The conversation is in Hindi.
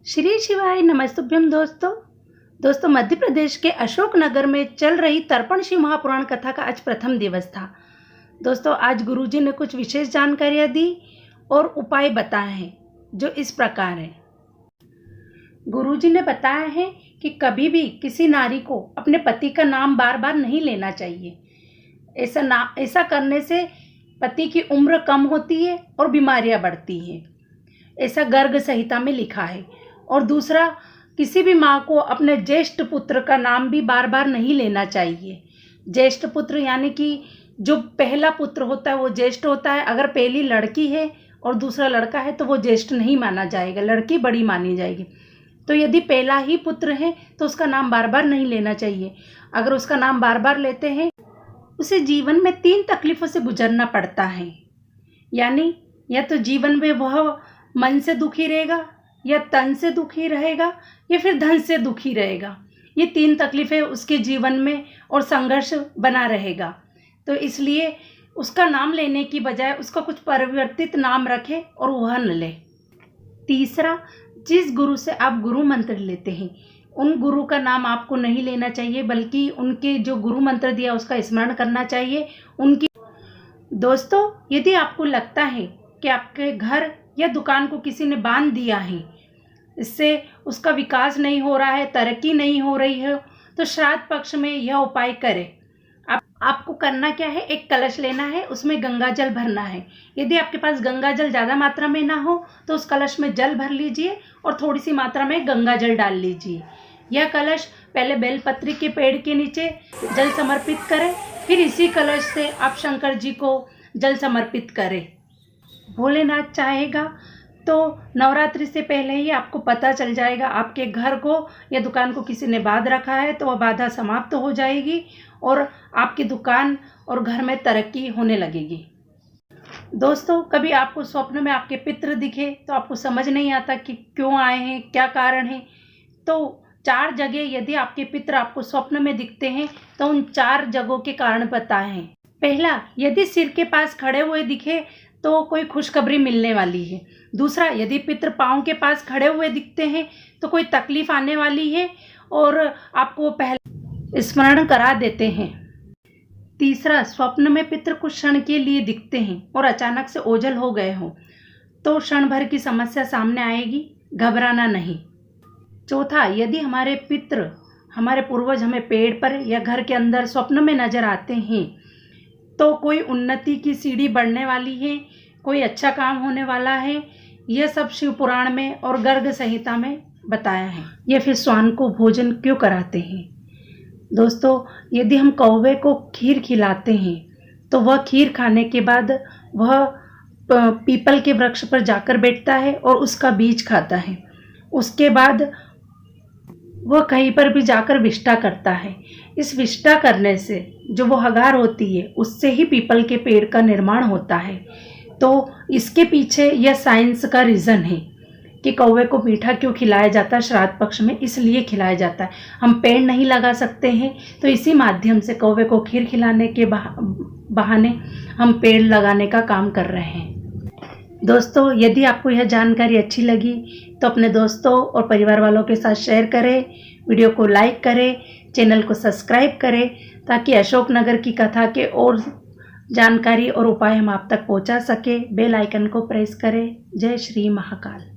श्री शिवाय नमस्तुभ्यम। दोस्तों मध्य प्रदेश के अशोकनगर में चल रही तर्पण शिव महापुराण कथा का आज प्रथम दिवस था। दोस्तों आज गुरुजी ने कुछ विशेष जानकारियां दी और उपाय बताए हैं जो इस प्रकार है। गुरुजी ने बताया है कि कभी भी किसी नारी को अपने पति का नाम बार बार नहीं लेना चाहिए। ऐसा करने से पति की उम्र कम होती है और बीमारियां बढ़ती हैं। ऐसा गर्ग संहिता में लिखा है। और दूसरा, किसी भी माँ को अपने ज्येष्ठ पुत्र का नाम भी बार बार नहीं लेना चाहिए। ज्येष्ठ पुत्र यानी कि जो पहला पुत्र होता है वो ज्येष्ठ होता है। अगर पहली लड़की है और दूसरा लड़का है तो वो ज्येष्ठ नहीं माना जाएगा, लड़की बड़ी मानी जाएगी। तो यदि पहला ही पुत्र है तो उसका नाम बार बार नहीं लेना चाहिए। अगर उसका नाम बार बार लेते हैं उसे जीवन में 3 तकलीफ़ों से गुजरना पड़ता है। यानी या तो जीवन में वह मन से दुखी रहेगा, या तन से दुखी रहेगा, या फिर धन से दुखी रहेगा। ये 3 तकलीफ़ें उसके जीवन में और संघर्ष बना रहेगा। तो इसलिए उसका नाम लेने की बजाय उसका कुछ परिवर्तित नाम रखे और वह न ले। तीसरा, जिस गुरु से आप गुरु मंत्र लेते हैं उन गुरु का नाम आपको नहीं लेना चाहिए, बल्कि उनके जो गुरु मंत्र दिया उसका स्मरण करना चाहिए। दोस्तों यदि आपको लगता है कि आपके घर या दुकान को किसी ने बांध दिया है, इससे उसका विकास नहीं हो रहा है, तरक्की नहीं हो रही है, तो श्राद्ध पक्ष में यह उपाय करें। आपको करना क्या है, एक कलश लेना है, उसमें गंगा जल भरना है। यदि आपके पास गंगा जल ज़्यादा मात्रा में ना हो तो उस कलश में जल भर लीजिए और थोड़ी सी मात्रा में गंगा जल डाल लीजिए। यह कलश पहले बेलपत्री के पेड़ के नीचे जल समर्पित करें, फिर इसी कलश से आप शंकर जी को जल समर्पित करें। भोलेनाथ चाहेगा तो नवरात्रि से पहले ही आपको पता चल जाएगा आपके घर को या दुकान को किसी ने बांध रखा है, तो वह बाधा समाप्त हो जाएगी और आपकी दुकान और घर में तरक्की होने लगेगी। दोस्तों कभी आपको स्वप्न में आपके पितृ दिखे तो आपको समझ नहीं आता कि क्यों आए हैं, क्या कारण है। तो 4 जगह यदि आपके पितृ आपको स्वप्न में दिखते हैं तो उन 4 जगहों के कारण बताएं। पहला, यदि सिर के पास खड़े हुए दिखे तो कोई खुशखबरी मिलने वाली है। दूसरा, यदि पितृ पाँव के पास खड़े हुए दिखते हैं तो कोई तकलीफ आने वाली है और आपको पहले स्मरण करा देते हैं। तीसरा, स्वप्न में पितृ कुछ क्षण के लिए दिखते हैं और अचानक से ओझल हो गए हों तो क्षण भर की समस्या सामने आएगी, घबराना नहीं। चौथा, यदि हमारे पितृ, हमारे पूर्वज हमें पेड़ पर या घर के अंदर स्वप्न में नजर आते हैं तो कोई उन्नति की सीढ़ी बढ़ने वाली है, कोई अच्छा काम होने वाला है। यह सब शिव पुराण में और गर्ग संहिता में बताया है। या फिर श्वान को भोजन क्यों कराते हैं? दोस्तों यदि हम कौवे को खीर खिलाते हैं तो वह खीर खाने के बाद वह पीपल के वृक्ष पर जाकर बैठता है और उसका बीज खाता है। उसके बाद वह कहीं पर भी जाकर विष्ठा करता है। इस विष्ठा करने से जो वो हगार होती है उससे ही पीपल के पेड़ का निर्माण होता है। तो इसके पीछे यह साइंस का रीज़न है कि कौवे को मीठा क्यों खिलाया जाता है श्राद्ध पक्ष में, इसलिए खिलाया जाता है। हम पेड़ नहीं लगा सकते हैं तो इसी माध्यम से कौवे को खीर खिलाने के बहाने हम पेड़ लगाने का काम कर रहे हैं। दोस्तों यदि आपको यह जानकारी अच्छी लगी तो अपने दोस्तों और परिवार वालों के साथ शेयर करें, वीडियो को लाइक करें, चैनल को सब्सक्राइब करें ताकि अशोकनगर की कथा के और जानकारी और उपाय हम आप तक पहुंचा सके। बेल आइकन को प्रेस करें। जय श्री महाकाल।